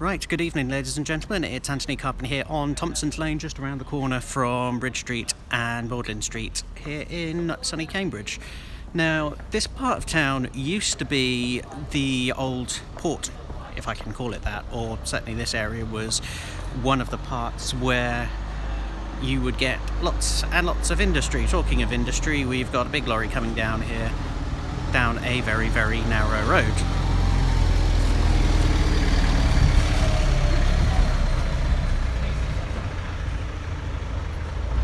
Right, good evening ladies and gentlemen, it's Antony Carpen here on Thompson's Lane, just around the corner from Bridge Street and Magdalen Street here in sunny Cambridge. Now, this part of town used to be the old port, if I can call it that, or certainly this area was one of the parts where you would get lots and lots of industry. Talking of industry, we've got a big lorry coming down here, down a very, very narrow road.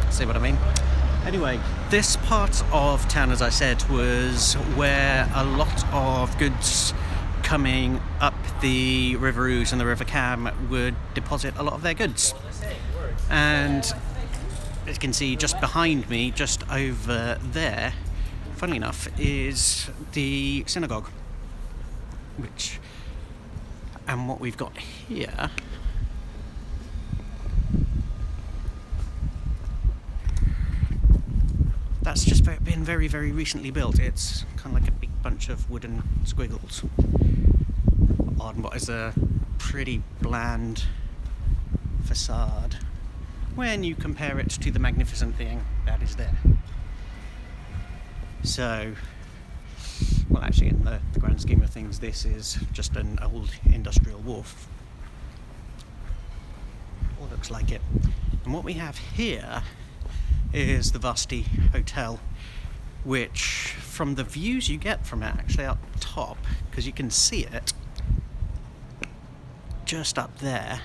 See what I mean? Anyway, this part of town, as I said, was where a lot of goods coming up the River Ouse and the River Cam would deposit a lot of their goods. And as you can see just behind me, just over there, funnily enough, is the synagogue. And what we've got here that's just been very, very recently built. It's kind of like a big bunch of wooden squiggles on what is a pretty bland facade when you compare it to the magnificent thing that is there. So, well, actually, in the grand scheme of things, this is just an old industrial wharf. Or looks like it. And what we have here is the Varsity Hotel, which from the views you get from it actually up top, because you can see it just up there,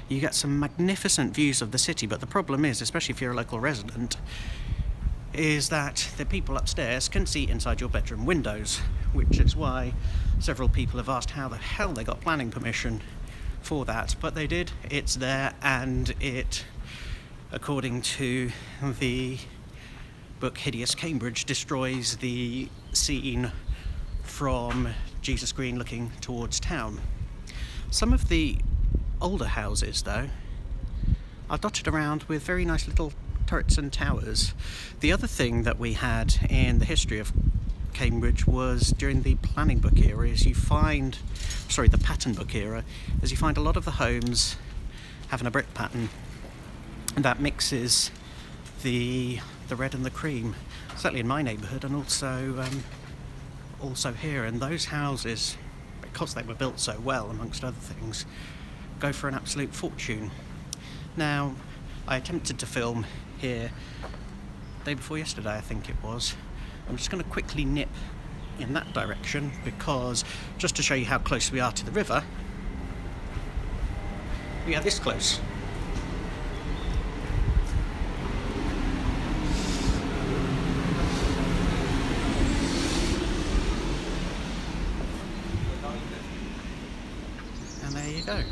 you get some magnificent views of the city. But the problem is, especially if you're a local resident, is that the people upstairs can see inside your bedroom windows, which is why several people have asked how the hell they got planning permission for that. But they did, it's there, and it, according to the book Hideous Cambridge, destroys the scene from Jesus Green looking towards town. Some of the older houses, though, are dotted around with very nice little turrets and towers. The other thing that we had in the history of Cambridge was during the planning book era, the pattern book era, as you find a lot of the homes having a brick pattern. And that mixes the red and the cream, certainly in my neighbourhood, and also here. And those houses, because they were built so well, amongst other things, go for an absolute fortune. Now, I attempted to film here day before yesterday, I think it was. I'm just going to quickly nip in that direction, because just to show you how close we are to the river, we are this close. And there you go.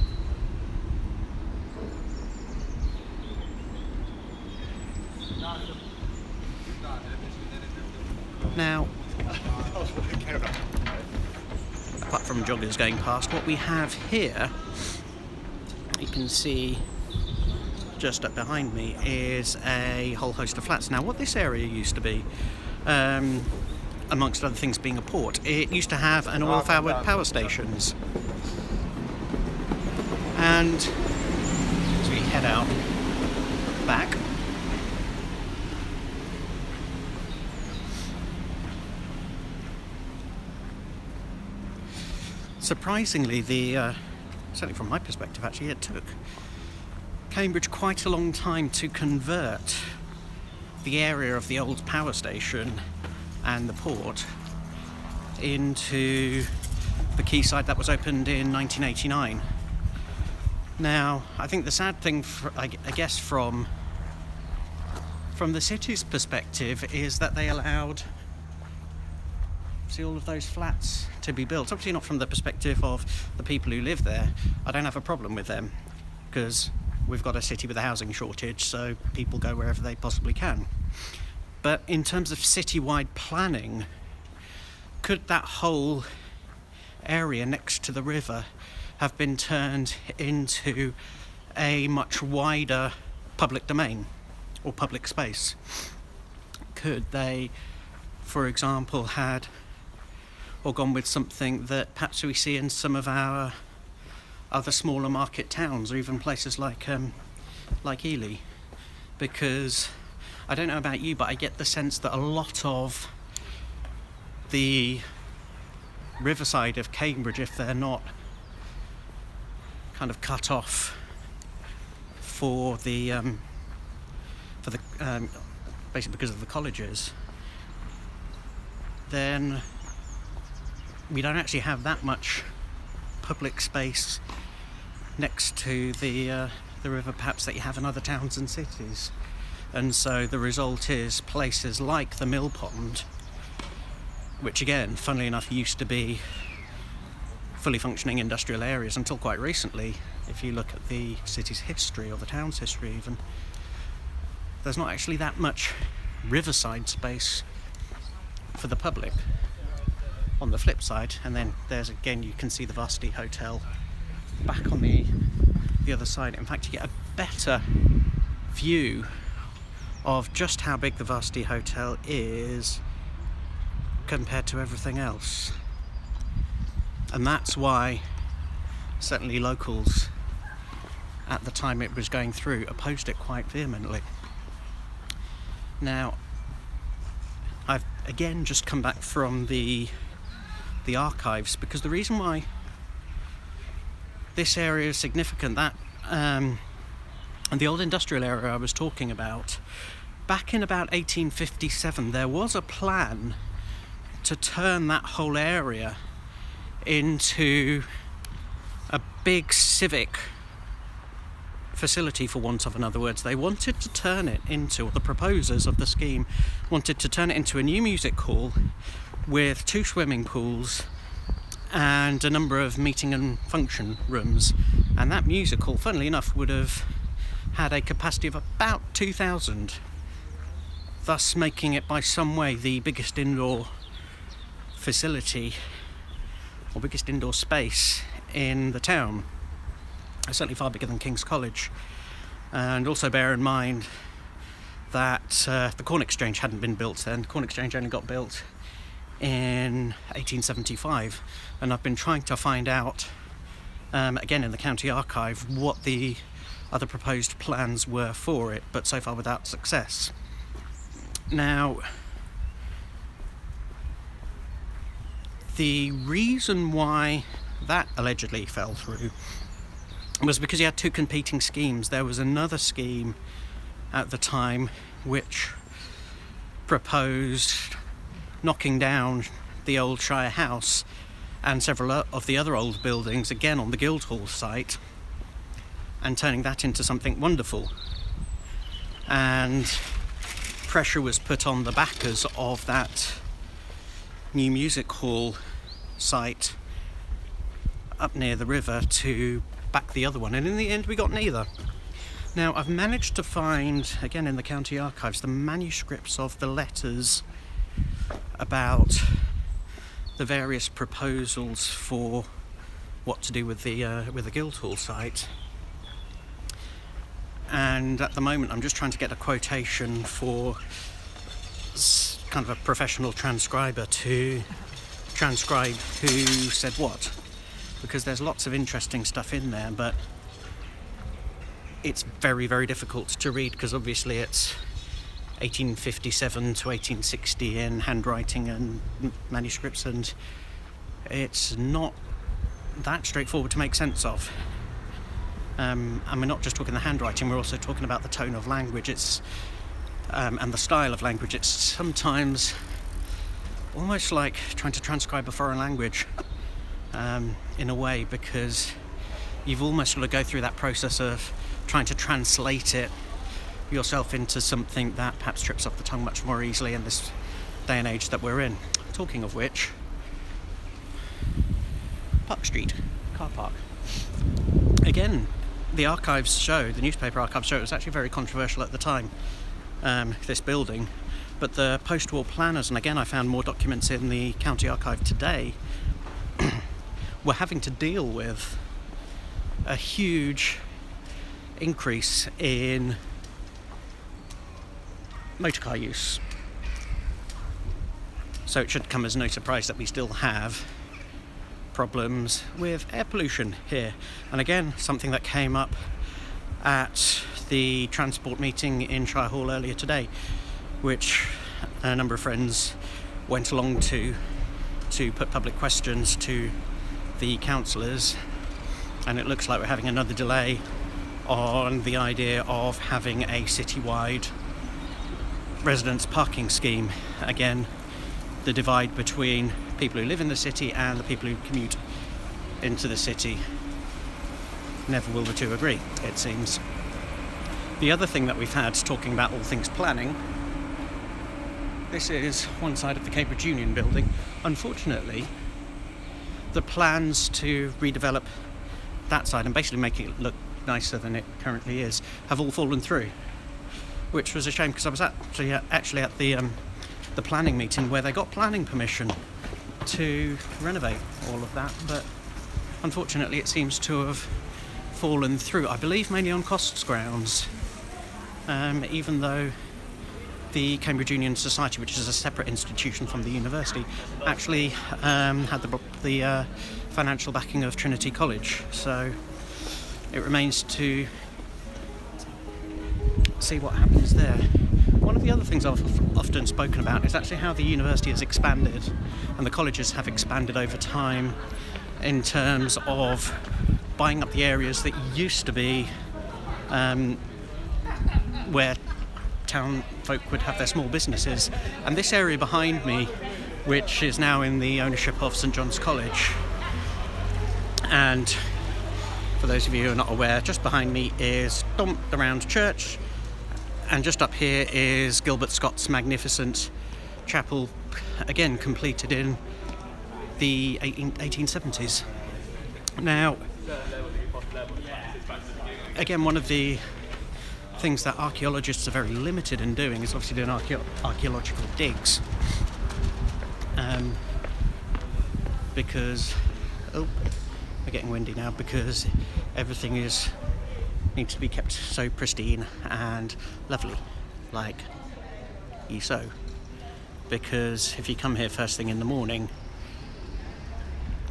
Now, apart from joggers going past, what we have here, you can see just up behind me, is a whole host of flats. Now, what this area used to be, amongst other things being a port, it used to have an oil-powered power stations. And as we head out back, surprisingly, certainly from my perspective actually, it took Cambridge quite a long time to convert the area of the old power station and the port into the quayside that was opened in 1989. Now, I think the sad thing, I guess, from the city's perspective, is that they allowed all of those flats to be built. Obviously not from the perspective of the people who live there. I don't have a problem with them, because we've got a city with a housing shortage, so people go wherever they possibly can. But in terms of citywide planning, could that whole area next to the river have been turned into a much wider public domain or public space? Could they, for example, had or gone with something that perhaps we see in some of our other smaller market towns, or even places like Ely, because I don't know about you, but I get the sense that a lot of the riverside of Cambridge, if they're not kind of cut off for the basically because of the colleges, then we don't actually have that much public space next to the river, perhaps, that you have in other towns and cities. And so the result is places like the Mill Pond, which again, funnily enough, used to be fully functioning industrial areas until quite recently. If you look at the city's history, or the town's history even, there's not actually that much riverside space for the public on the flip side. And then there's, again, you can see the Varsity Hotel back on the other side. In fact, you get a better view of just how big the Varsity Hotel is compared to everything else. And that's why certainly locals at the time it was going through opposed it quite vehemently. Now, I've again just come back from the archives, because the reason why this area is significant, that and the old industrial area I was talking about, back in about 1857 there was a plan to turn that whole area into a big civic facility, for want of another words. They wanted to turn it into, or the proposers of the scheme wanted to turn it into, a new music hall with 2 swimming pools and a number of meeting and function rooms. And that music hall, funnily enough, would have had a capacity of about 2,000, thus making it by some way the biggest indoor facility, or biggest indoor space in the town. Certainly far bigger than King's College. And also bear in mind that the Corn Exchange hadn't been built then. The Corn Exchange only got built in 1875, and I've been trying to find out, again in the county archive, what the other proposed plans were for it, but so far without success. Now, the reason why that allegedly fell through was because you had 2 competing schemes. There was another scheme at the time which proposed knocking down the old Shire House and several of the other old buildings, again on the Guildhall site, and turning that into something wonderful. And pressure was put on the backers of that new music hall site up near the river to back the other one, and in the end we got neither. Now, I've managed to find, again in the county archives, the manuscripts of the letters about the various proposals for what to do with the Guildhall site. And at the moment I'm just trying to get a quotation for kind of a professional transcriber to transcribe who said what, because there's lots of interesting stuff in there, but it's very, very difficult to read, because obviously it's 1857 to 1860 in handwriting and manuscripts, and it's not that straightforward to make sense of. And we're not just talking the handwriting, we're also talking about the tone of language, it's and the style of language. It's sometimes almost like trying to transcribe a foreign language, in a way, because you've almost got to go through that process of trying to translate it yourself into something that perhaps trips off the tongue much more easily in this day and age that we're in. Talking of which, Park Street, car park. Again, the archives show, the newspaper archives show, it was actually very controversial at the time, this building, but the post-war planners, and again I found more documents in the county archive today, were having to deal with a huge increase in motorcar use. So it should come as no surprise that we still have problems with air pollution here. And again, something that came up at the transport meeting in Shire Hall earlier today, which a number of friends went along to put public questions to the councillors, and it looks like we're having another delay on the idea of having a citywide residence parking scheme. Again, the divide between people who live in the city and the people who commute into the city. Never will the two agree, it seems. The other thing that we've had, talking about all things planning, this is one side of the Cambridge Union building. Unfortunately, the plans to redevelop that side and basically make it look nicer than it currently is have all fallen through, which was a shame, because I was actually at the planning meeting where they got planning permission to renovate all of that, but unfortunately it seems to have fallen through, I believe mainly on costs grounds, even though the Cambridge Union Society, which is a separate institution from the university, actually had the financial backing of Trinity College. So it remains to see what happens there. One of the other things I've often spoken about is actually how the university has expanded and the colleges have expanded over time in terms of buying up the areas that used to be where town folk would have their small businesses. And this area behind me, which is now in the ownership of St John's College, and for those of you who are not aware, just behind me is the Round Church, and just up here is Gilbert Scott's magnificent chapel, again completed in the 1870s. Now, again, one of the things that archaeologists are very limited in doing is obviously doing archaeological digs, because we're getting windy now, because everything needs to be kept so pristine and lovely, like so. Because if you come here first thing in the morning,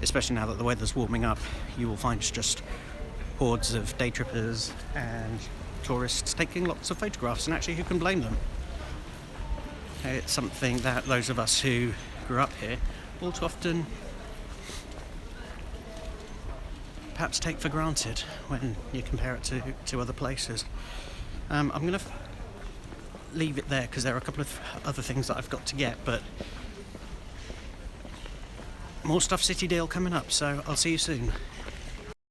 especially now that the weather's warming up, you will find just hordes of day trippers and tourists taking lots of photographs, and actually who can blame them? It's something that those of us who grew up here all too often perhaps take for granted when you compare it to other places. I'm going to leave it there because there are a couple of other things that I've got to get, but more Stuff City deal coming up, so I'll see you soon.